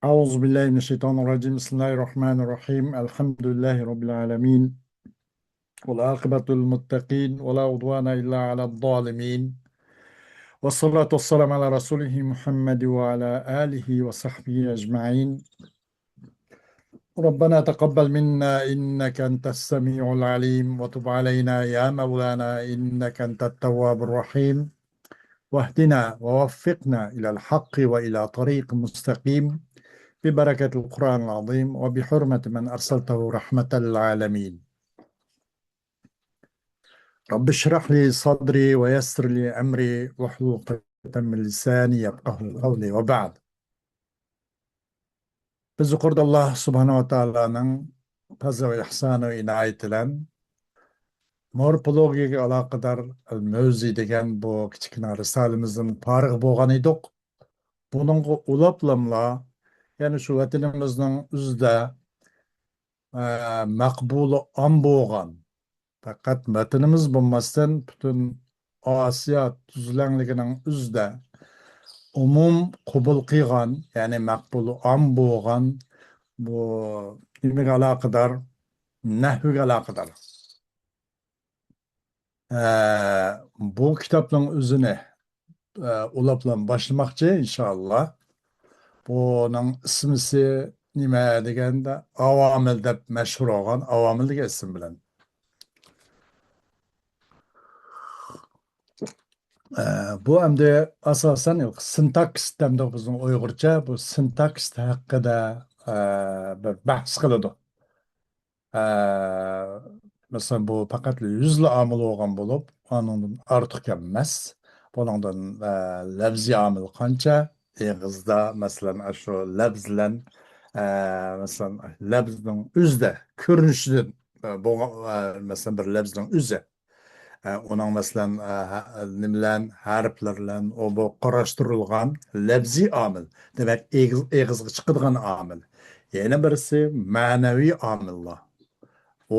أعوذ بالله من الشيطان الرجيم بسم الله الرحمن الرحيم الحمد لله رب العالمين والعاقبة للمتقين ولا عدوان إلا على الظالمين والصلاة والسلام على رسوله محمد وعلى آله وصحبه أجمعين ربنا تقبل منا إنك أنت السميع العليم وتب علينا يا مولانا إنك أنت التواب الرحيم واهدنا ووفقنا إلى الحق وإلى طريق مستقيم ببركة القرآن العظيم وبحرمة من أرسلته رحمة للعالمين رب اشرح لي صدري ويسر لي أمري واحلل عقدة من لساني يفقهوا قولي وبعد Biz yuqorida Alloh subhanahu va taoloning fazl va ihsoni va inoyati bilan morfologiyaga aloqador mavzu degan bu kichkina risolamizdan forig' bo'lgan edik. Buningga ulablamla ya'ni shu vatanimizning o'zida maqbuli am bo'lgan faqat vatanimiz bo'lmasdan butun Osiyo tuzlanligining o'zida umum qabul qilgan ya'ni maqbuli am bo'lgan bu nimaga aloqador nahvga aloqador bu kitobning o'zini ulablan boshlamoqchi inshaalloh. Buning ismisi nima deganda avomil deb mashhur bo'lgan avomil degan ism bilan. Bu endi asosan sintaks demdi bizning Uyg'urcha bu sintaks haqida bir bahs qiladi. Masalan bu faqat yuzli omil bo'lgan bo'lib, onundan ortiq emas. Buningdan lafziy omil qancha eg'izda masalan shu labz bilan masalan labzning o'zida ko'rinishidan masalan bir labzning o'zi onun masalan nimalar harflar bilan o bu qarashtirilgan labziy omil demak eg'izga chiqadigan omil. Yana birisi ma'naviy omillar.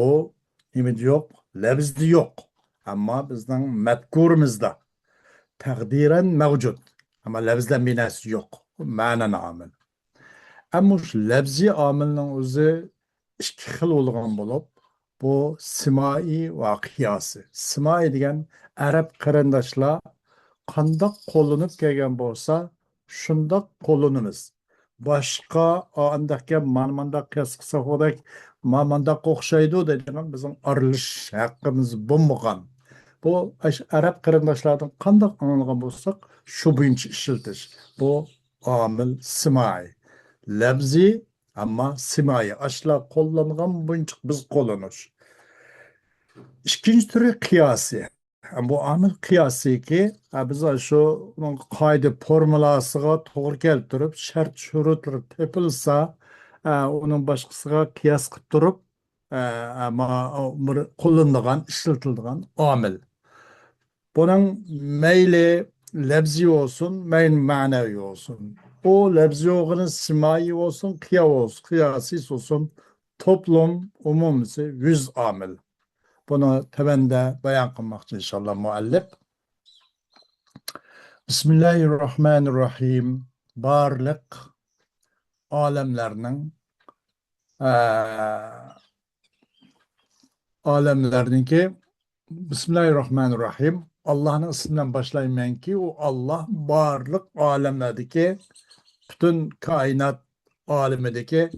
O nimada yo'q, labzda yo'q. Ammo bizning mazkurimizda taqdiran mavjud. Ammo labzdan binasi yo'q. Ma'nan omil. Ammo shu labziy omilning o'zi ikki xil bo'lgan bo'lib, bu simai va qiyasi. Simai degan arab qarindoshlar qandoq qo'llanib kelgan bo'lsa, shundoq qo'llanamiz. Boshqa andaqga mana qiyas qilsa xo'rak, mana o'xshaydi degan bizning aralishish haqqimiz bo'lmagan. Bu arab qarindoshlardan qandoq anlagan bo'lsak, shu bo'yicha ishlatish. Bu omil simai. Labzi ama simai asla kullanılan bunca biz kullanır. İkinci türü kıyasi. Bu amil kıyasi ki biz şu kaydı formulasına doğru keltirip şart şurutları tepilse onun başkasına kıyas kılıp durup ama kullanılan, işletildiğin amil. Bunun meyli lebzi olsun, meyli manevi olsun. O lebzi oğunun simai olsun, kıyasi olsun, toplum, umumisi 100 amil. Bunu tebende bayan kılmak için inşallah muallif. Bismillahirrahmanirrahim. Barlık alemlerinin alemlerdeki Bismillahirrahmanirrahim. Allah'ın isminden başlayayım ki o Allah varlık alemlerdeki bütün kainat alemindeki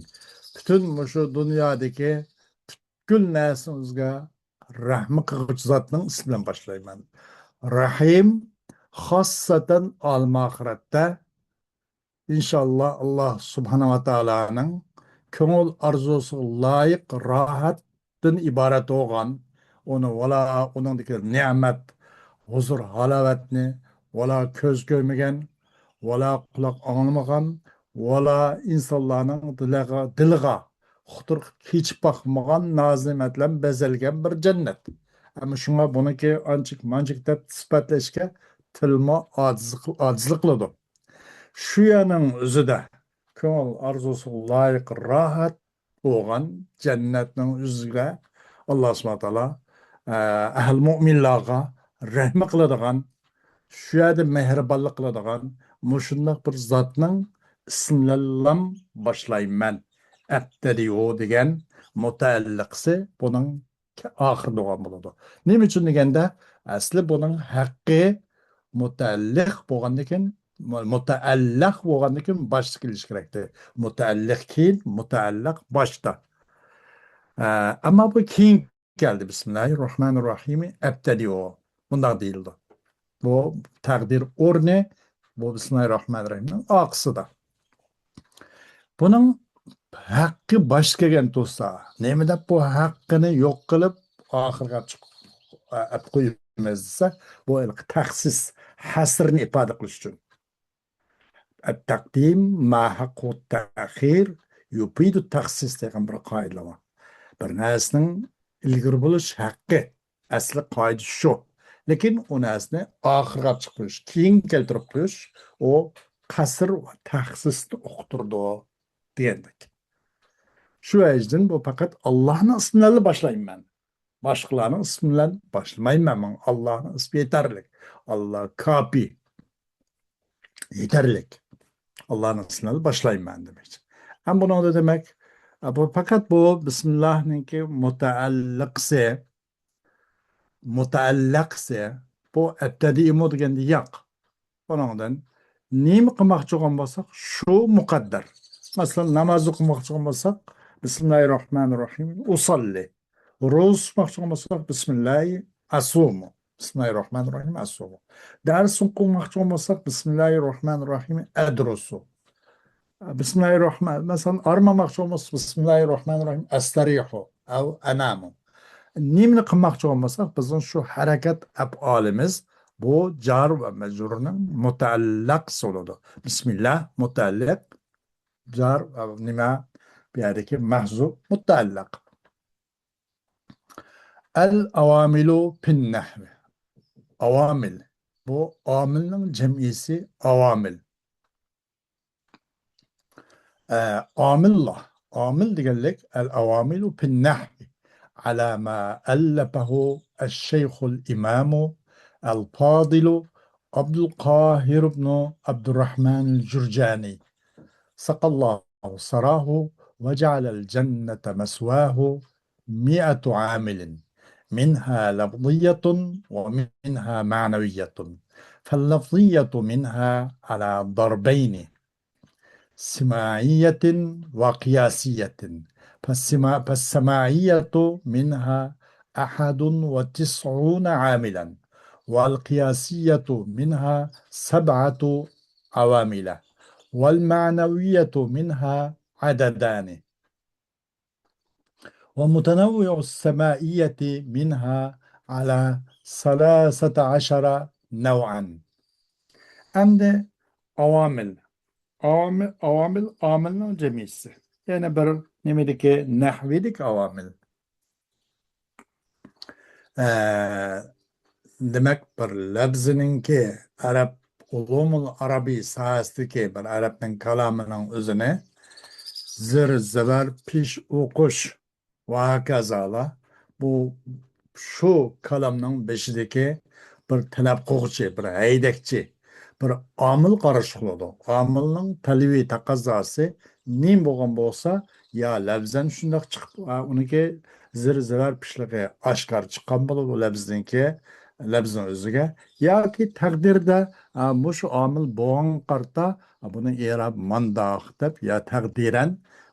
bütün şu dünyadaki bütün neslimizge rahmi kılıç zatının isminden başlayayım ben. Rahim hassaten al-mahirette inşallah Allah subhanahu ve teala'nın köngül arzusu layık rahattan ibaret olan onu valla onundaki nimet, huzur, halavetini valla köz görmegen, valla kulak anlamagan, valla insanların diliga xutur hiç bakmagan nazimetlen bezelgen bir cennet. Ama şuna bunu ki ancak mancık dep sifatleşke tilma acizlik kılıdı. Şu yanın özü de köngül arzusu layık rahat olan cennetin özüge Allah subhanahu teala ahl mu'minlarga rahmet kıladigan, şu yerda mehribonlik qiladigan, mushundoq bir zotning ismlallam boshlayman. Abtadiu degan mutaalliqsi buning oxiri bo'lgan bo'ladi. Nima uchun deganda, asli buning haqqi mutaalliq bo'lgandan keyin mutaallaq bo'lgandan keyin boshda kelishi kerakdi. Mutaalliq keyin, mutaallaq boshda. Ammo bu keyin keldi. Bismillahirrohmanirrohim. Abtadiu. Bunday deyildi. Bu takdir o'rni bu Bismillahirrohmanirrohimning oqsida. Buning haqqi bosh kelgan bo'lsa, nima deb bu haqqini yo'q qilib oxirga chiqib qo'yamiz desa, bu taxsis, hasrni ifoda qilish uchun. At-taqdim ma haqqu ta'khir yufidu taxsis degan bir qoida bor. Bir narsaning ilgari bo'lish haqqi asli qoida shu. Lekin u narsani oxirga chiqib qo'yish, keyin keltirib qo'yish, u qasr va taxsisni uqtirdi degandik. Shu vajdan bu faqat Allohning ismi bilan boshlayman. Boshqalarning ismi bilan boshlamayman. Allohning ismi yetarli. Allah kafi. Yetarli. Allohning ismi bilan boshlayman demek. Ham buni da demek, bu faqat bu Bismillah'ninki mutaallaqse bu ebtadiimu deganda yo'q. Bundan nima qilmoqchi bo'lsak, shu muqaddar. Masalan, namoz o'qimoqchi bo'lsak, Bismillahirrohmanirrohim, usolli. Ro'za tutmoqchi bo'lsak, Bismillahi asumu. Bismillahirrohmanirrohim, asumu. Dars o'qimoqchi bo'lsak, Bismillahirrohmanirrohim, adrusu. Bismillahirrohmanirrohim. Masalan, armamoqchi bo'lsak, Bismillahirrohmanirrohim, astarihu au anamu. Nimni qilmoqchi bo'lsak, bizning shu harakat af'olimiz bu jar va majrurning mutaallaq bo'ladi. Bismillah mutaallaq, jar nima bu yerdagi mahzuf mutaallaq. Al-avamilu fin nahvi. Avamil. Bu amilning jam'isi avamil. Amillah. Amil deganlik al-avamilu fin nahvi. على ما ألفه الشيخ الإمام الفاضل عبد القاهر بن عبد الرحمن الجرجاني سقى الله سراه وجعل الجنة مسواه 100 عامل منها لفظية ومنها معنوية فاللفظية منها على ضربين سماعية وقياسية فالسماعية منها 91 عاملا والقياسية منها 7 عوامل والمعنوية منها عددان ومتنوع السمائية منها على 13 نوعا. عند عوامل عاملنا جميسي yani bir nemedeki nahvidik avamil. Demek bir labzininki Arap ulumul Arabi sahasındaki bir Arap'ın kalamının özüne zir, zeber, piş, okuş ve hakazalar bu şu kalamның beşideki bir talab qo'g'chi, bir haydakchi, bir omil qarash qiladi. Omilning talbiy taqozosi nim bo'lgan bo'lsa, ya labzan shundoq chiqib, uniki zir-zivar pishligi oshkor chiqqan bo'ladi, u labzning o'ziga yoki taqdirda shu omil bo'lgan qarta buni i'rob mandoq deb ya taqdiran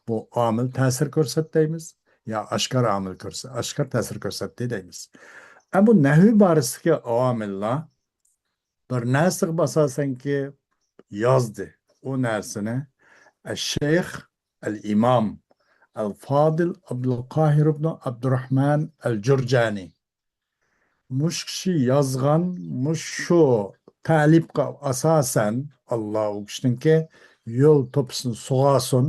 bu omil ta'sir ko'rsatdaymiz. Ya oshkor omil oshkor ta'sir ko'rsatdi deymiz. Bu nahvi borasidagi avomillar bir narsaga basasanki yozdi. O narsani Şeyh el-İmam el-Fadil Abdülkahir ibn Abdurrahman el-Jurjani mush kishi yozgan mushu ta'libga asosan Alloh u kishiniki yo'l to'pisini sug'asin.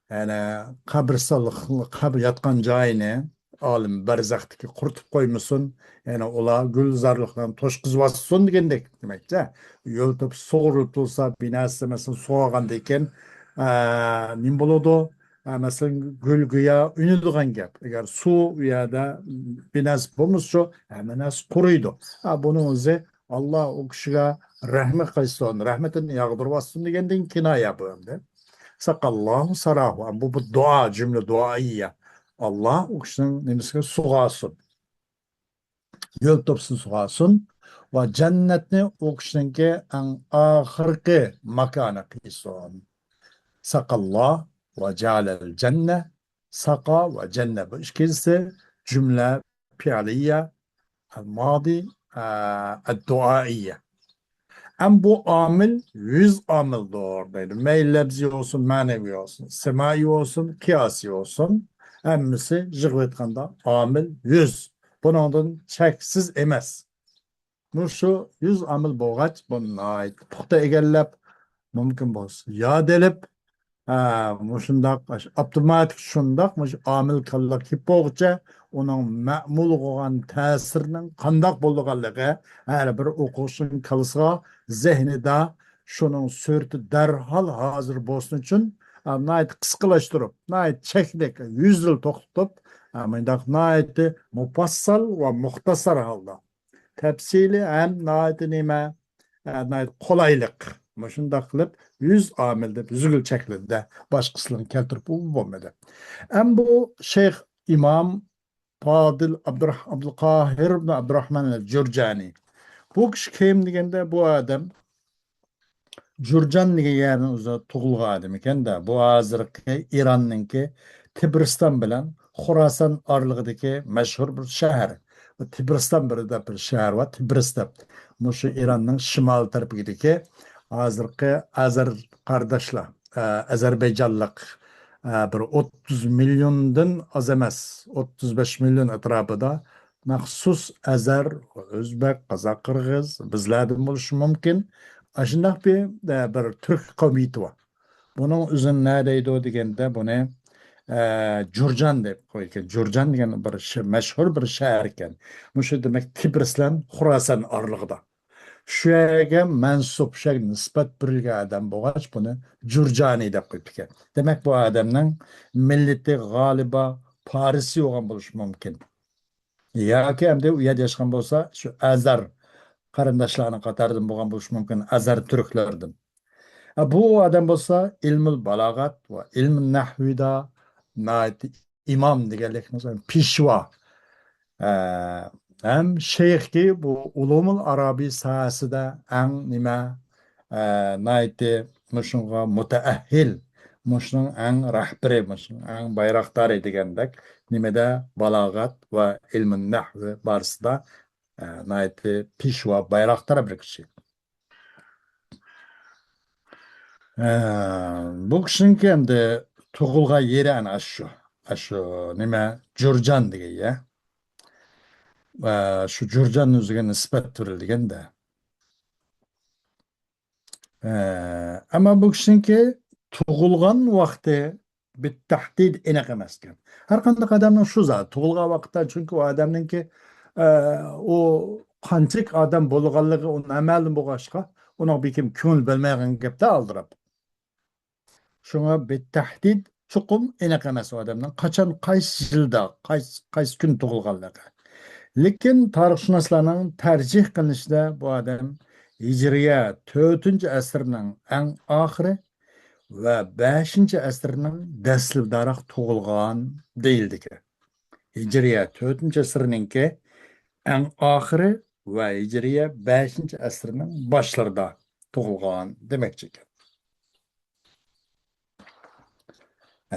Yani qabr yotgan joyini olim barzaxdagi quritib qo'ymasin. Yani ular gulzorlikdan to'shqizvatsin degandek demakda. Yo'l to'pi sug'urilib tursa, binasi masalan so'g'andan keyin nim bo'ladi? Masalan gulguya unadigan gap. Agar suv u yerda binasi bo'lmasa, hammasi quriydi. Buni o'zi Alloh u kishiga rahmi qayson, rahmetini yağdırmasın degenden kinaya bu hem de. Sakallahu sarahu. Bu dua cümle duaiye. Allah o kişinin nemesine suğasın. Yol topsun suğasın. Ve cennetini o kişininki en ahırkı makana kıyson. Sakallah ve cealel cenne. Saka ve cenne. Bu işkisi cümle fiiliye الماضي الدعائية. Ama bu amil 100 amil doğrudaydı. Mey lebzi olsun, manevi olsun, semai olsun, kıyasi olsun. Hemmisi jığvetkanda amil 100. Bunun çeksiz emez. Bu şu 100 amil boğaç bunun ait. Puxta egellep, mümkün bolsun. Yad elip, muşundaq, avtomatik şundaq, muş amil kallak hippoğça, onun ma'mul olan təsirinin qandaq bolduğanlığı, her bir okusun kalsa, zehnide şunun sürtü derhal hazır bolsun için, nait kıskılaştırıp, nait çeklik, 100 yıl toxtup, nait mufassal ve muhtasar halda. Tepsili hem nait nime, nait kolaylık. Şundaq qilib 100 amilde üzgül çeklinde başkasının keltirip bulmadı. Hem bu Şeyh İmam Fadıl Abdülkahir ibn Abdurrahman el-Cürcani. Bu kişi kim degende bu adam Jurjan degan yerni o'zi tug'ilgan adam ekan-da. Bu hozirgi İran'ninki Tibriston bilan Xorason oralig'idagi mashhur bir shahar. Bu Tibriston birida bir shahar va Tibriston. Mushu İranning shimol tarafidagi hozirgi Azar qardoshlar, Ozarbayjonlik bir 30 milyondan oz emas, 35 milyon atrofida maxsus Azar, O'zbek, Qozoq, Qirg'iz bizlardan bo'lishi mumkin. Aşındak bir Türk kavmiyeti var. Bunun üzerine neredeydi o degende bunu Jurjan deb koyken. Jurjan degan bir meşhur bir şehir ekan. Muşu demek Tibrislan Xurasan aralığında. Şu yerga mensup, şu nisbat berilgan adam bo'lgach buni Jurjani deb qo'yib ekan. Demek bu adamning millati g'aliba Farisi bo'lgan bo'lishi mumkin. Yoki hamda u yerda yashagan bo'lsa, shu Azar qarindoshlarning qatoridan bo'lgan bo'lishi mumkin, Azar turklardan. Bu adam bo'lsa ilmul balog'at va ilm nahvida imom deganlikni peshvo ham shayxki bu ulumul arabiy sohasida ang nima nayti mushunga mutaahhil mushung ang rahbari mushung ang bayroqdori degandek nimada balog'at va ilm nahvi borisida nayti peshvo bayroqdor bir kishi. Bu kishiniki endi tug'ilgan yeri ana shu nima Jurjan degan ya. Shu Jurjan o'ziga nisbat berilganda. Ama bu kishiniki tug'ilgan vaqti bitahdid aniq emas ekan. Har qanday odamning shu zot tug'ilgan vaqtda, chunki u odamninki o qanchalik odam bo'lganligi uni amaldan bo'lg'achqa, uning bekim ko'ngil bilmagan gapda aldirab. Şuna bitahdid chuqum aniq emas u odamning qachon qaysi yilda, qaysi kun tug'ilganligi. Lekin tarixshunoslarning tarjih qilinishida bu odam Hijriya 4-asrning eng oxiri va 5-asrning dastlabida tug'ilgan deyildi. Hijriya 4-asrninki eng oxiri va Hijriya 5-asrning boshlarida tug'ilgan demakchi.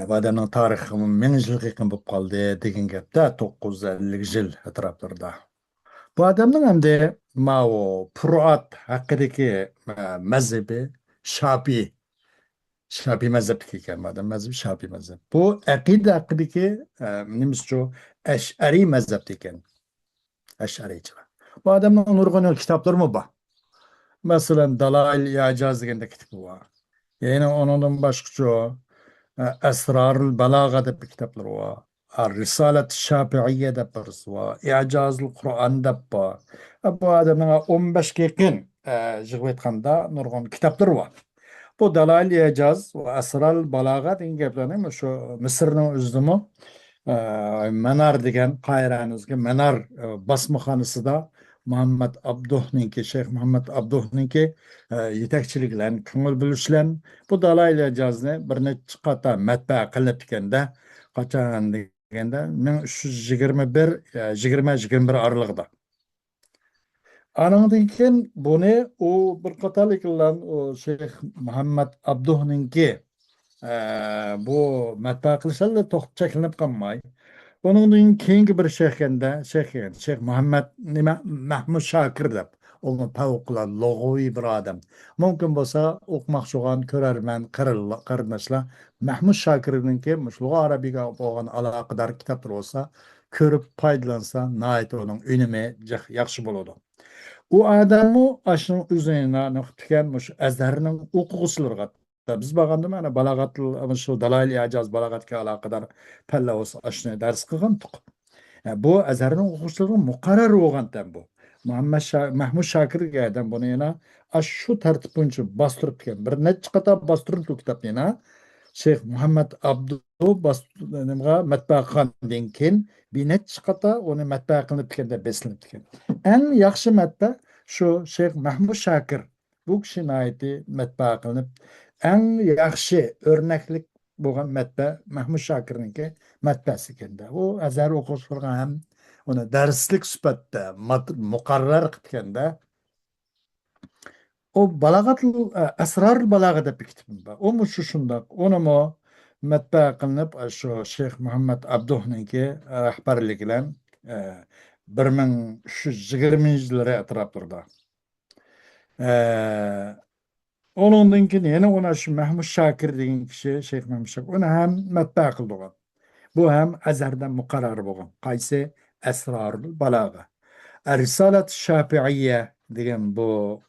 Bu adamın tarixi 1000 yıl yaqin bo'lib qoldi degan gapda 950 yil atroflarida. Bu adamning hamda Mao Furuat haqidagi mazhabi Shafiy mazhabga ekan. Bu adam mazhabi Shafiy mazhab. Bu aqida haqidagi nimasi Ash'ari mazhab ekan. Ash'arichilar. Bu adamning nurg'un kitoblari bor. Masalan, Dalail Ijaz degan kitobi bor. Yana ondan boshqa Esrarul Balaga deb kitapları var. Risalet Şafiiye deb birisi var. İcazul Kur'an deb var. Bu adamın 15 yaqin jig'vetganda nurg'un kitapları var. Bu Dalail İcaz ve Esrarul Balaga degan gaplarni shu Misrning o'zida Menar degan Qayranizga Menar basmaxonasida Muhammed Abduh'ninki, Şeyh Muhammed Abduh'ninki yetakchilik bilan ko'ngil bo'lishlan bu Dalai ijozni bir necha qator matbaa qilinib ekanda qachon deganda 1321 20-21 oralig'ida. Anandan keyin buni o bir qatorlik bilan o Şeyh Muhammed Abduh'ninki bu matbaa qilishlar to'xtab cheklanib qolmay. Bunun keyingi bir Şeyh Muhammed Mahmud Şakir deb. Onu tavuklar, loğuvi bir adam. Mümkün bolsa okumakçı olan körermen, qarındaşlar Mahmud Şakir'ninki muşluğu Arabiga bo'lgan aloqador kitaplar olsa, körüp paydalansa, nayet onun önüme yaxşı boladı. U adamı aşının üzerine tükenmiş ezherinin okugusularga. Biz baganda mana balagatlı şu Dalai Ijaz balagatga alaqadar pellavos aşını ders qilgandik. Bu ezherinin okugusularga muqarrar bo'lgan bu. Mahmud Shakirga adam buni yana shu tartib bo'yicha bostirib kelgan. Bir necha qator bostirib kitobni yana Şeyh Muhammed Abdu nimga matbaa qilgandan keyin bir necha qator uni matbaa qilinib kelganda besilib kelgan. Eng yaxshi matbaa şu Şeyh Mahmud Şakir bu kişinin aiti matbaa qilinib eng yaxshi o'rnaklik bo'lgan matbaa Mahmud Şakirninki matbaasi ekanda. U azhar o'quvchilarga ham uni darslik sifatida muqarrar qilganda o balagat asrar balag'a deb bir kitobim bor. O mu shu shundoq. Uni mu matbaa qilinib shu Şeyh Muhammed Abduhninki rahbarligi bilan 1320-yillar atroflarida. Onundan keyin yana ona şu Mahmud Şakir degan kishi Şeyh Mahmud Şakir uni ham matbaa qildi. Bu ham azhardan muqarrar bo'lgan. Qaysi Asrarul Balag'a. Risalat Şafi'iyye degan bu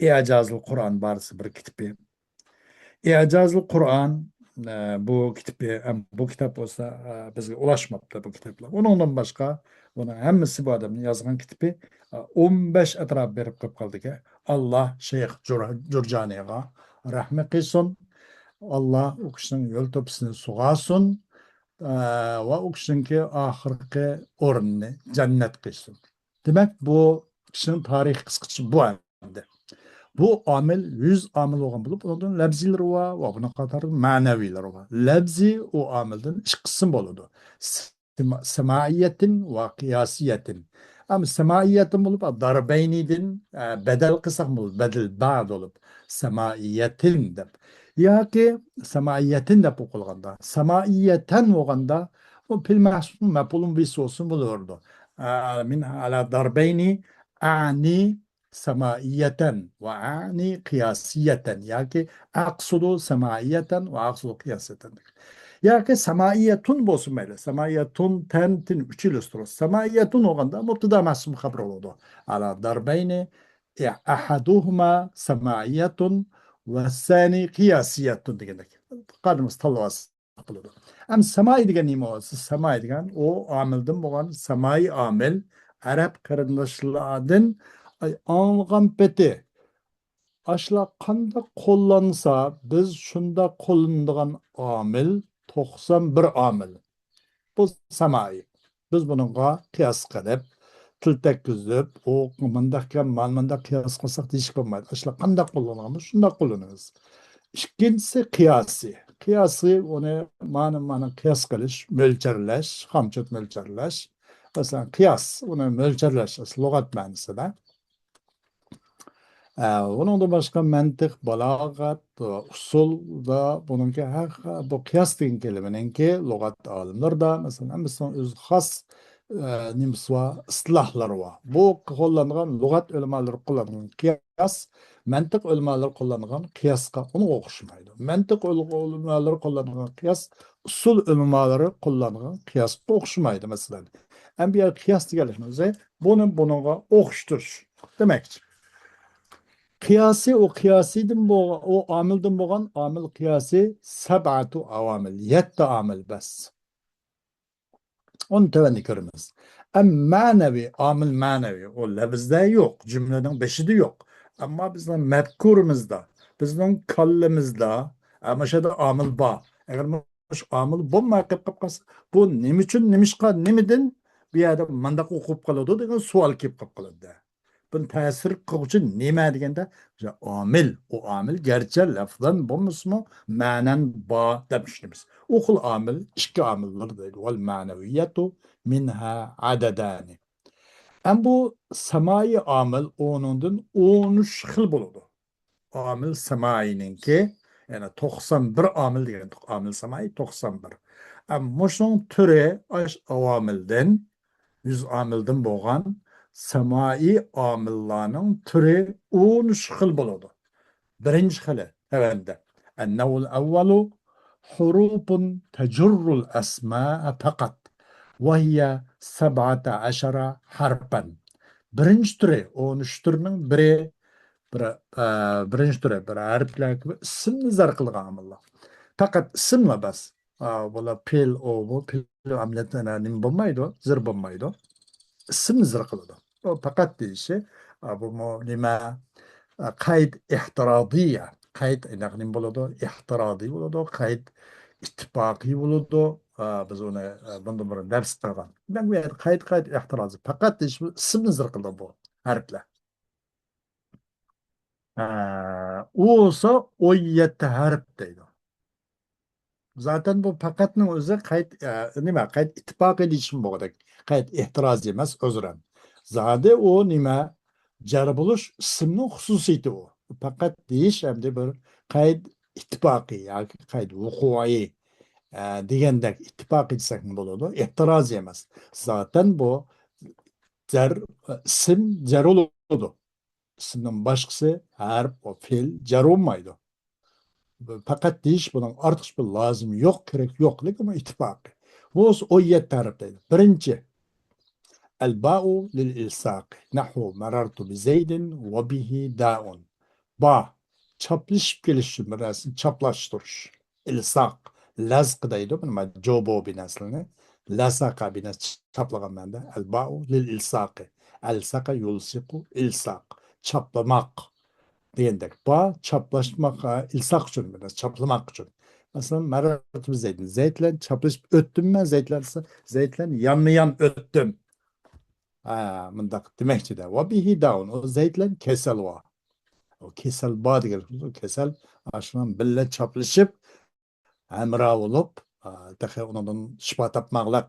İcazul Kur'an barisi bir kitobi. İcazul Kur'an bu kitap olsa bizga ulaşmaptı bu kitaplar. Onundan başka buni hammasi bu adamning yozgan kitobi 15 atrof berib qo'yib qoldi. Allah Şeyh Jurjaniga rahmat qilsin. Allah u kishining yo'l to'pisini sug'asin va u kishiningki oxirgi o'rnini jannat qilsin. Demak, bu kishining tarixi qisqacha bu endi. Bu amil 100 amil olgan bulup, ondan labzileri var ve buna kadar manevileri var. Labzi o amilden iki kısım buludu. Semaiyetin ve kıyasiyetin. Ama semaiyetin bulup, darbeynidin bedel kısak bulup, bedel ba'd olup, semaiyetin de. Ya ki semaiyetin de bu kulganda. Semaiyeten olganda, o pil mahsun mepulun bir olsun bulurdu. Min ala darbeyni ani سمائية وأعني قياسية يعني أقصد سمائية وأقصد قياسية يعني سمائية بوسميله سمائية تن üçülüstürüz سمائية olganda mubtada mahsum haber oldu على ضربين أحدهما سمائية والثاني قياسية degendek qadımız talvas qılıdı. Am semai degan nima bo'lsa semai degan o amildan bo'lgan semai amil Arab qarindoshlardan anılgan beti aşla qanda qo'llansa biz shunda qo'llanadigan amil 91 amil. Bu samai. Biz bununla qiyas qilib, til tekkizib, o mındaqkan malmanda qiyas qilsak deyish bo'lmaydi. Aşla qanda qo'llanamiz, shunda qo'llanamiz. İkincisi qiyasi. Qiyasi onu mana qiyas qilish, mo'lcharlash, hamchot mo'lcharlash. Masalan, qiyas onu mo'lcharlash lug'at ma'nosida. Onun da başka mantık, balagat, usul da bununki bu kıyas degan kelimeninki lug'at olimlarda mesela Hindiston o'z xos nimasi va islohlar va bu qo'llangan lug'at ulamolari qo'llangan qiyas mantiq ulamolari qo'llangan qiyasga uni o'xshamaydi. Mantiq ulamolari qo'llangan qiyas usul ulamolari qo'llangan qiyasga o'xshamaydi masalan. Ham bir qiyas deganimiz bununla o'xshatirish demakdir. Kıyasi o kıyasiden o amilden boğan amil kıyasi sab'atu avamil 7 amil bas. Onu tevenni görmez. Manevi amil manevi o lafızda yok. Cümleden beşi de yok. Ama bizden mefkurumuzda, bizden kallimizda ama şeyde amil ba. Eğer amil bulmaya kalsa bu ne için nemişka nemeden bir adam mandak okup kalıyordu degan sual kep kalıyordu. Bunu ta'sir qiluvchi nima deganda o'sha omil, u omil garchi lafzan bo'lmasmi ma'nan bor deb tushunamiz. U xil omil ikki omillar deydi. Val ma'naviyatu minha adadani. Ham bu samai omil o'nindan 13 xil bo'ladi. Omil samayininki yani 91 omil degan omil samai 91. Ammo shuning turi osh avomildan 100 omildan bo'lgan samai omillarning turi 13 xil bo'ladi. Birinchi xili tavanda. An-naw'ul awwalu hurufun tajurrul asma'a faqat va hiya 17 harfan. Birinchi turi 13 turning biri bir birinchi turi bir harflar ismni zar qilgan omillar. Faqat ismlar bas. Bular fe'l o bu fe'l amiliyatlarga nima bo'lmaydi, zir bo'lmaydi. Ism zir qiladi. O faqat deyishi bu nima qayd ehtirodiya. Qayd nima bo'ladi? Ehtirodiy bo'ladi, qayd ittifoqiy bo'ladi. Biz uni bundan bir dars qilgan. Ben bu yer qayd ehtirozi. Faqat deyish ismni zir qiladi bu harflar. U olsa 17 harf deydi. Zaten bu fakatning o'zi qayd nima qayd ittifoq edishim bo'ladi. Qayd ehtiroz emas, o'zran. Zodi u nima jar bo'lish ismning xususiyati u. Faqat deyish hamda bir qayd ittifoqiy yoki qayd vuquiy degandek ittifoq etsak bo'ladi. Ehtiroz emas. Zaten bu jar ism jar bo'ladi. Ismning boshqasi harf va fe'l jar olmaydi. Fakat deyish bunun artık bir lazım yok, gerek yok. Ama ittifakı. Bu 17 tarifdeydi. Birinci. El-ba'u lil-ilsaq. Nahu marartu bi zeydin ve bihi da'un. Ba. Çaplışıp gelişi merasim çaplaştırış. İlsaq. Lazq deydi. Ama jobo binasını. Lasaka binas çaplagan bende. El-ba'u lil-ilsaqi. Elsaka yulsiku ilsaq. Çaplamak. Degandek ba çaplaşmak ilsaq uchun biraz çaplamak uchun. Masalan maratib zeydin. Zeydlen çaplashib o'tdim men zeydlen yanma yan o'tdim. Mundaq demakchida. Va bihi down. O zeydlen kesal va. O kesal ba degan o kesal ashundan billa çaplashib hamra bo'lib, dahi undan shifa topmoqlik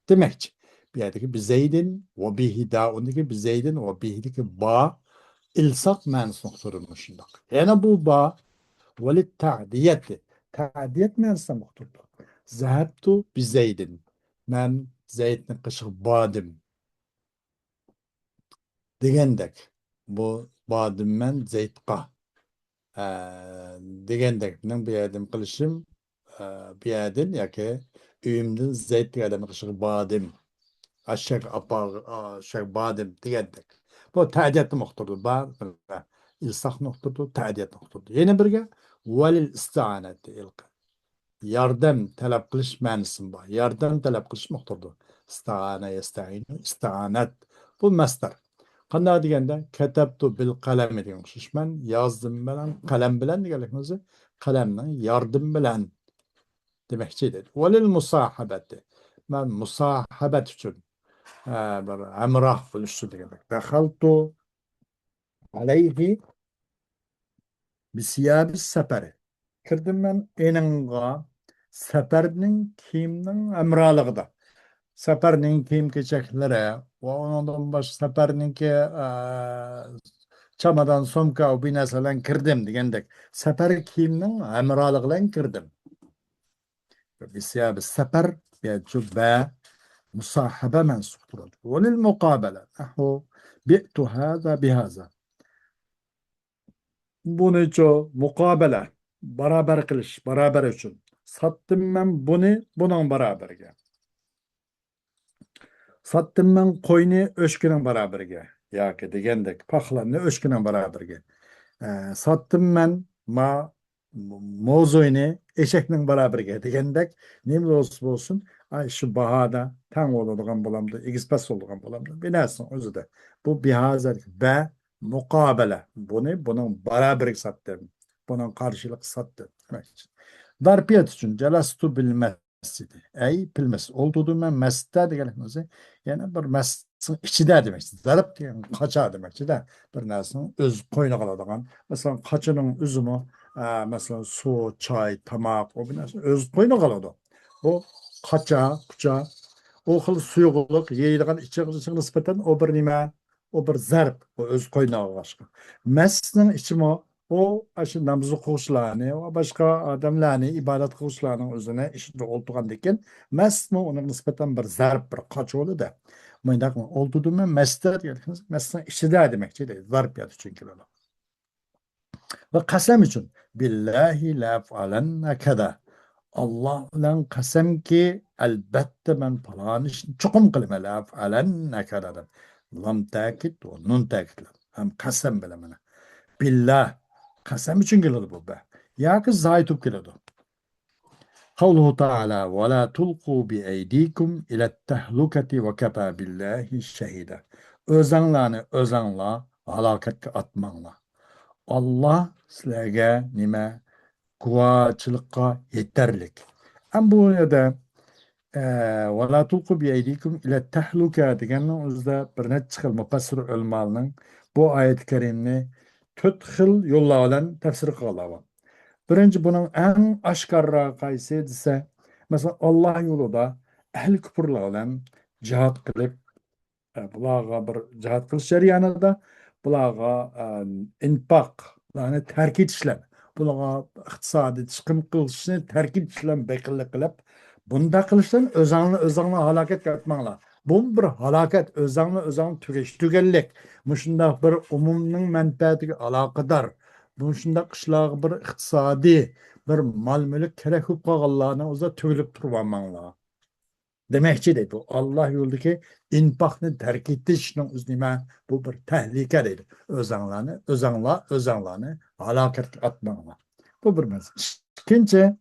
demakchi. Bu yerdagi bizeydin va bihi down degi bizeydin va bihi degi ba İlsak ma'nosini uqtirdi shundoq. Yana bu ba valit ta'diyati. Ta'diyat ma'nosini uqtirdi. Zahabtu bi Zaydin. Men Zaydni qishiq bodim. Degandek. Bu bodim men Zaydqa. Degandek. Men bu yerdan qilishim bu yerdan yoki uyimdan Zayd degan qishiq bodim. Aşağı apar, aşağı badim degandek. Bu ta'diyat muhturdu. Bar ilsaq muhturdu, ta'diyat muhturdu. Yine birge valil isti'anati ilqi. Yardım talep qilish ma'nosi bor. Yardım talep qilish muhturdu. Ista'ana yasta'inu, isti'anat. Bu masdar. Qanday deganda katabtu bil qalami degan o'xshash. Men yozdim bilan, qalam bilan deganlik o'zi qalamning yardım bilan demakchi edi. Valil musahabati. Men musahabat uchun bir hamroh bo'lish uchun deganlik. Dakhaltu alayhi bisiyabis safari. Kirdim men eninga safarning kiyimning amroligida. Safarning kiyim kechaklari va undan boshqa safarningki chamadan sumka va binasalan kirdim degandek. Safar kiyimning amroligi bilan kirdim. Bisiyabis safar ba مصاحبة منصوب وللمقابلة نحو بئت هذا بهذا bunicho muqobala barobar qilish barobar uchun sotdim men buni buning barobariga sotdim men qo'yni o'shkining barobariga yoki degandek paxlanni o'shkining barobariga sotdim men mavzuyni eshakning barobariga degandek nima bo'lsin ay şu bahada tam oladigan bo'lamdi, egizpas oladigan bo'lamdi. Binasini o'zida. Bu bihazar ba muqobala. Buning barabariga satdim. Buning qarshilik satdim. Darpiyat uchun jalastu bil masjidi. Ay fil masjid. O'ltirdim men masjidda deganimiz. Yana bir masjid içide demekçi. Zarap degan qaça demekçi de bir narsanın öz qo'yniga qoladigan. Masalan, qaçının üzümü, masalan, su, çay, tamak, o bir narsa öz qo'yniga qoladi. Bu qaça, qucha, o xil suyuqlik, yeydigan ichimlikka nisbatan o bir nima, o bir zarb, o öz qo'yniga boshqa. Masjidning ichimi o shu namoz o'quvchilarni va boshqa odamlarni ibodat qiluvchilarning o'zini ishida o'ltirgandan keyin masjidmi uni nisbatan bir zarb, bir qochoqlida. Mındak mı? Oldu mu? Mesler yani. Mesler işçiler demekçi değil. Zarp yadı çünkü böyle. Ve kasem için. Billahi la ef'alenne keda. Allah ulan kasem ki elbette ben falan iş çokum kılıma la ef'alenne keda. Lam takit ve nun takit. Hem kasem bile bana. Billah. Kasem için geliyordu bu be. Ya ki zaytup geliyordu. قوله تعالى ولا تلقوا بأيديكم إلى التهلكة وكفى بالله شهيدا. Özənglarni özənglar halakatga atmanglar. Allah sizlarga nima guvochilikqa yetarlik. Ham bu yerda ولا تلقوا بأيديكم إلى التهلكة deganning o'zida bir necha xil mufassir ulmolarning bu oyat karimni 4 xil yo'llar bilan tafsir qilgan. Birinci bunun en aşkarra qaysi dese, mesela Allah yolunda ehl küpürlerle cihat kılıp, bularga bir cihat kılış jarayonida bularga infaq, yani terk etişler, bularga iqtisadi chiqim qilishni terk etishlar bekillik qilib, bunda qilishdan o'zingni halokatga atmanglar. Bu bir halokat, o'zingni tugellik. Mushundaq bir umumning manfaatiga aloqador. Bu shundaq qishloq bir iqtisodiy, bir mol-mulk kerak bo'lib qolganlarni o'zida tugilib turmanglar. Demakchi deydi. Allah yo'lidagi infaqni tark etishning o'zi nima? Bu bir tahlika deydi. O'zinglarni halokatga atmanglar. Bu bir masala. İkinci,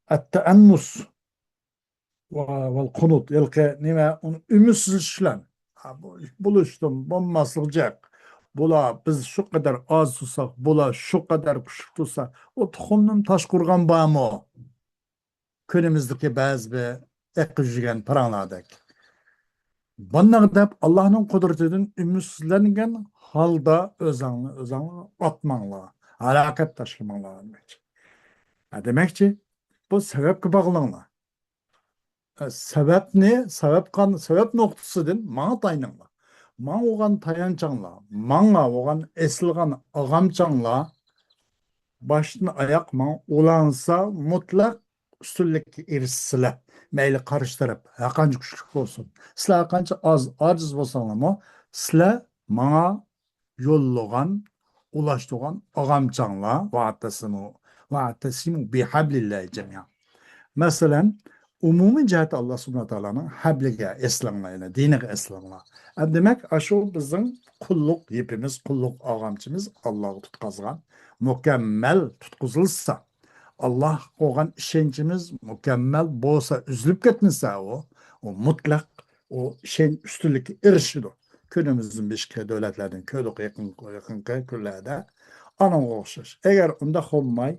at-taannus ve kunut. Yılki nima? Ümitsizliklan. Buluştum, bulmasılacak. Bula biz şu kadar az tutsak, bula şu kadar küçük tutsak, o tohumdan taş kurgan bağ mı o? Könümüzdeki bazı bir eküjügen paranladık. Bunlar da Allah'ın kudretinin ümitsizlengen halda özenli atmanla, halakat taşımanla demek. Demek ki bu sebep bağlanma. Sebep ne? Sebep noktasıdın mağa taynınla. Mağa oğan tayancanla, mağa oğan esilgan ağamcanla başını ayakma olansa mutlak üstünlük erişsizler. Meyli karşı taraf. Hakanca küçük olsun. Sizler hakanca aciz olsanlar mı? Sizler bana yollagan, ulaştıran ağamcanla vaatesimu bihablillahi cemiyan. Mesela umumi cihet Allah subhanahu teala'nın habliga eslanmayla, diniga eslanma. Demek aşu bizim kulluk, hepimiz kulluk ağamçımız Allah'ı tutkazgan. Mükemmel tutkuzulsa, Allah oğan işencimiz mükemmel bolsa, üzülüp gitmese o mutlak, o işen üstünlük erişidir. Könümüzün beşke devletlerden, köylük yakın köylerde ana okşaş. Eğer onda olmay,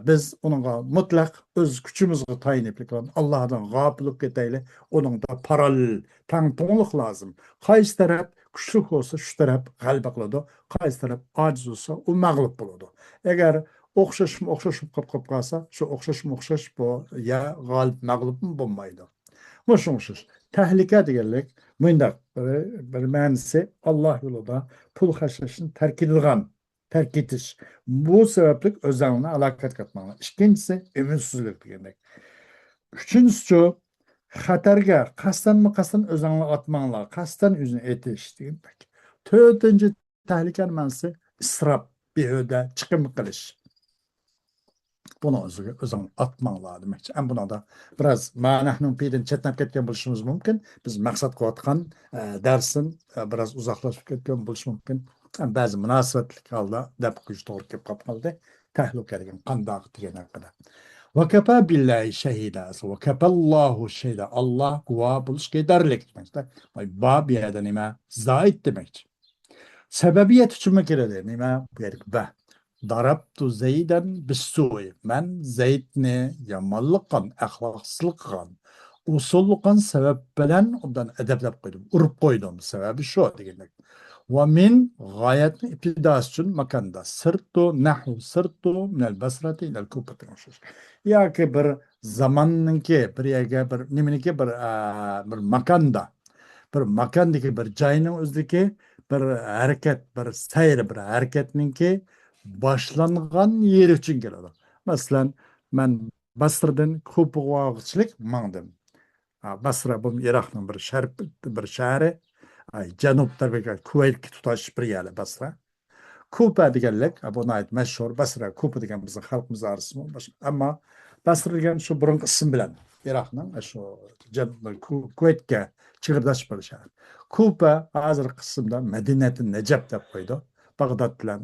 biz onunla mutlak öz küçümüzü tayin etmek lazım. Allah'tan gafılık geteyli, onun da paralel, tanıtımlık lazım. Kaysi taraf güçlük olsa şu taraf galip kıladı, kaysi taraf aciz olsa o mağlup buladı. Eğer okşaşım kap kalsa, şu okşaş bu ya galip mağlup mu bulmaydı. Hoşumsuz. Tehlike diyelik, mındak bir mənisi Allah yolunda pul haşlaşını terk etiş. Bu sebeplik özenle alakat katmalı. İkincisi, ümitsizlik demek. Üçüncüsü, xatarga, kastan özenle atmanlar, kastan yüzünü etiş demek. Dördüncü tehlikenin mənisi israf, bir öde, çıkım kılış. Bunu özün atmanlar demek. Hem buna da biraz ma'nahның peyden chetnap ketken buluşumuz mümkün. Biz maksat koyatkan dersin biraz uzaklaşıp ketken buluş mümkün. Hem bazı münasebetlik halda dep kuyuş doğru kep kapmalı. Tehlike edigen, kandağı diyene kadar. Ve kefa billahi şehida. Ve kefallahu şehida. Allah kuva buluş giderlik demek. Ba bir yerden ima zahid demek. Sebebiyet için kirede nima bu yerik be. Darabtu Zeyden bissu'i. Men Zeydni yamallıqan, ahlaksızlıqan. usulluqan sebep bilen ondan edeplep koydum. Urup koydum. Sebebi şu degenlik. Ve min gayetni iptidas için makanda sırtu nahu sırtu minel basrati ilel kupati. Ya ki bir zamanınki bir yege bir niminiki bir makanda bir makandaki bir joyning o'zidagi bir harakat bir sayr bir harakatninki boshlangan yeri uchun keladi. Masalan, men Basradan ko'pg'og'ichilik mangdim. Basra bu Iroqning bir shahri, janub tarafiga Kuvaytga tutash bir yeri Basra. Kupa deganlik, buni ayt mashhur Basra Kupa degan bizning xalqimiz orasida. Ammo Basra degan shu burungi ism bilan Iroqning shu Kuvaytga chegirdosh bir shahar. Kupa hozirgi qismda Madinati Najab deb qo'ydi. Bag'dod bilan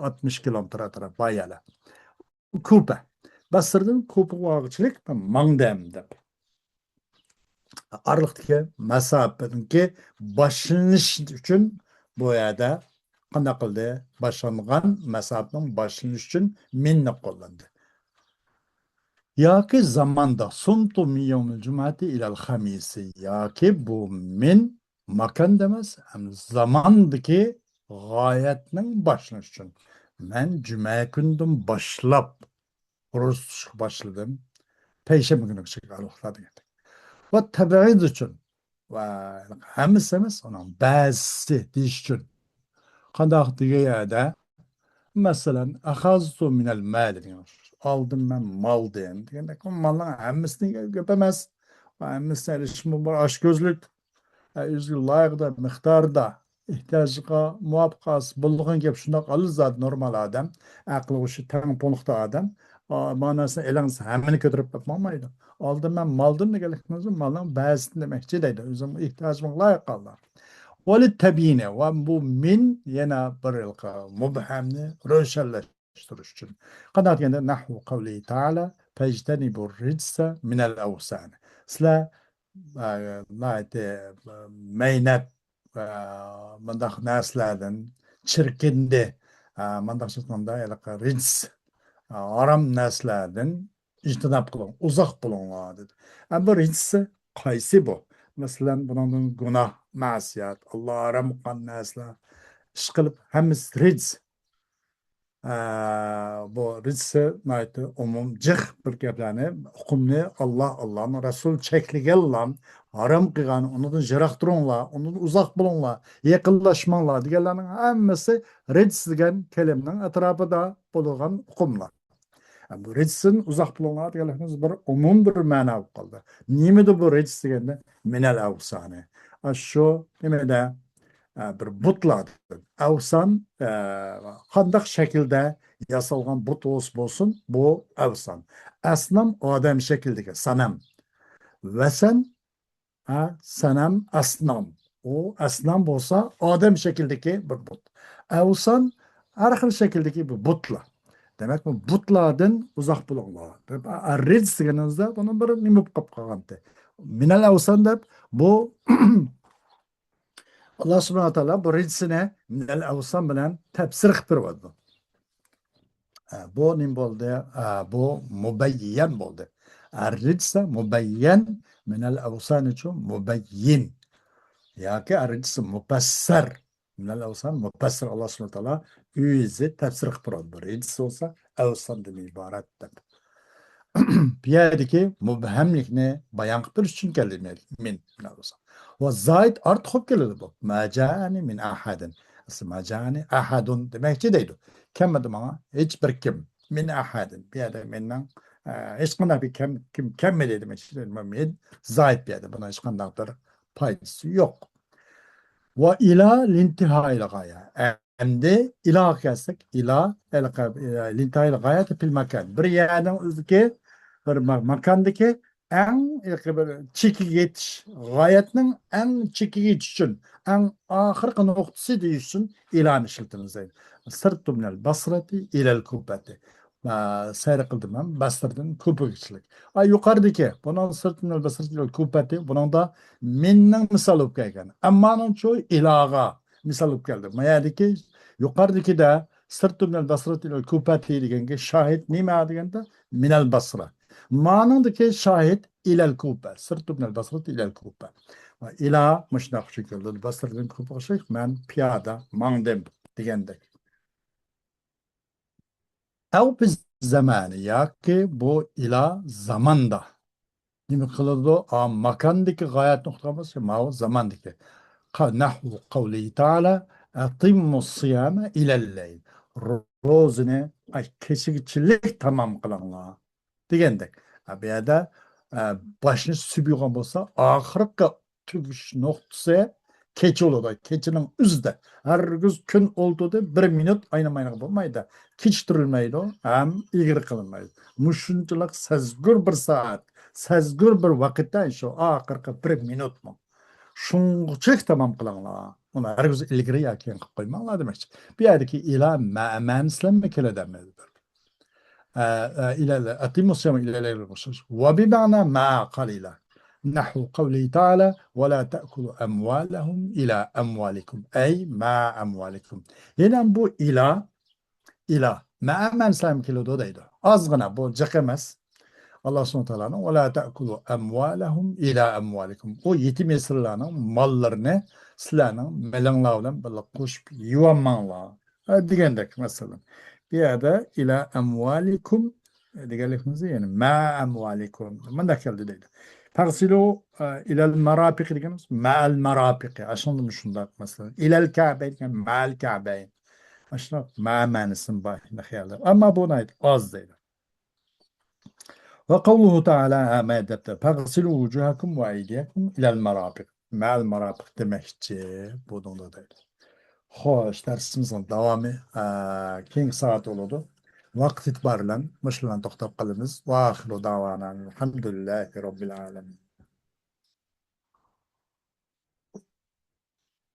60 kilometr atrof bayala. Kupa. Basradan Kupa vog'chilik mangdam deb. Aralıktaki mesafedeki başlanış için bu yerde qanday qildi boshlangan masofaning boshlanishi uchun minni qo'llandi yoki zamonda sumtu min yawmil jumati ilal xamisi yoki bu min makon emas zamondagi g'oyatning boshlanishi uchun men juma kundan boshlab urush tutishga boshladim payshanba kunigacha aloqladi va tabiat uchun va hammasi emas uning ba'zisi deyish uchun qandoq deganda masalan axaztu minal mal degan oldim men moldan deganda malning hammasini ko'p emas va hammasini erishishim bir oshko'zlik o'ziga loyiqda miqdorda ehtiyojiga muvofiq bo'lgan gap shundoq zot normal odam aqli o'sha tang punxta odam ma'nosini elansa hammani ko'tarib bo'lmaydi oldin man moldim deganlikni o'zi molning ba'zisini demakchi deydi o'zim ehtiyojimga loyiq qoldi وللتبيين وبو من ينا برلق مبهمني روشنleştiriş için. قنات يعني نحو قوله تعالى فاجتنبوا الرجس من الأوثان. سلا نايت meynep mandaq narsalardan çirkindi mandaq çıkmanda yalaka rics aram narsalardan ijtinab qiling uzoq bo'linglar dedi. Bu rics qaysi bu? Masalan, bunun günah, masiyat, Allah'a aram qilgan narsalar ish qilib hammasi rics. Bu ricsni aytdi umum jiq bir gaplarni hukmni Allah'ın Rasul cheklagan harom qilgan undan yiroq turinglar undan uzoq bo'linglar yaqinlashmanglar deganlarning hammasi rics degan kalimaning atrofida bo'lgan hukmlar bu ricsdan uzoq bo'linglar deganlarimiz bir umum bir ma'no bo'lib qoldi nimada bu rics deganda minal avsani shu nimada bir butlar avson qandaq shaklda yasalgan but bo'lsin bu avson asnam odam shaklidagi sanam vasan sanam asnam u asnam bo'lsa odam shaklidagi bir but avson har xil shakldagi bir butlar demak bu butlardan uzoq bo'linglar rids deganimizda buni bir nima bo'lib qolgandi minal avson deb bu Allah subhanahu wa ta'ala bu ridsini minal avson bilan tafsir qilib berdi. Bu nim bo'ldi? Bu mubayyan bo'ldi. Ar-ridsa mubayyan minal avson uchun mubayyin. Yoki ar-ridsa mufassar minal avson mufassir Allah subhanahu wa ta'ala o'zi tafsir qilib berdi. Rids bo'lsa avsondan iborat deb. Bu yerdagi mubhamlikni bayon qilib berish uchun keldi min avson. والزايد art خوب keladi bu. Majani min ahadin. Majani ahadun demekçi deydi. Kelmedi bana hiç bir kim. Min ahadin. Bir yerde menden hiç qanday bir kim kelmedi demekçi deydi. Min zayid bir yerde. Buna hiç qandaydır paydası yok. Ve ila lintihayil gaya. Endi ila kelsek ila lintihayil gaya fil makan. Bir yerden o'ziki bir makandaki en çekiga yetish g'oyatning eng chekiga yetish uchun eng oxirgi nuqtasi deyish uchun iloni ishlatamiz sirtu minal basrati ilal kupati sayr qildim ham basradan ko'pagachilik yuqoridagi buni sirtu minal basrati ilal kupati buningda menning misol bo'lib kelgan ammo shu iloga misol bo'lib keldi mayadiki yuqoridagida sirtu minal basrati ilal kupati deganga shohid nima deganda minal basra Manındaki şahit ilel kupe. Sırt ibn el-Basrat ilel kupe. Ve ila müşnak şekilde Basrat'ın kupe şeyh men piyada mandım degende. Ev biz zamanı ya ki bu ila zamanda. Nimi kılırdı? Makandaki gayet noktamız ma zamandaki. Nahvu kavli Teala atimmu siyame ilelleyl. Rozunu ay kesikçilik tamam kılanlar. Degендek. Bu yerda başını sübüygan bolsa ahirgi tügüş noktası kecha bo'ladi. Kechining o'zida. Hargiz kun oldida 1 minut aynamaydigan bo'lmaydi. Kechtirilmaydi, ham ilgari qilinmaydi. Mushunchalik sezgur bir soat, sezgur bir vaqtda shu oxirgi 1 minut shunchalik tamom qilinglar. Uni hargiz ilgari yoki keyin qilib qo'ymanglar demoqchi. Bu yerdagi ila ma'nan keladi. إلى أتم الصيام إلى الليل والشمس وبمعنى ما قليلا نحو قوله تعالى ولا تأكلوا أموالهم إلى أموالكم أي مع أموالكم هنا bu ila ma men sam kilo dodaydı azgına bu cakemez Allah subhanahu teala'nın ve la ta'kulu emvalahum ila emvalikum o yetim esirlerinin mallarını sizlerinin melanlarla böyle koşup yuvanmanlar digendek mesela bir yerde ila emvalikum digelikimizi yani ma emvalikum men de geldi değil. Tersilu ilal marafiq degemiz ma'al marafiq aşındı şunda mesela ilal ka'beyn yani ma'al ka'beyn aşına ma manisin var ama bu neydi az değil. وقوله تعالى ما دبت فاغسلوا وجوهكم وأيديكم إلى المرافق مع المرافق demekçi bu da değil. Hoş dersimizin devamı keng saat oldu. Vaqt itibariyle başlayan toxtab qalamiz. Ve ahiru davana elhamdülillahi rabbil alamin.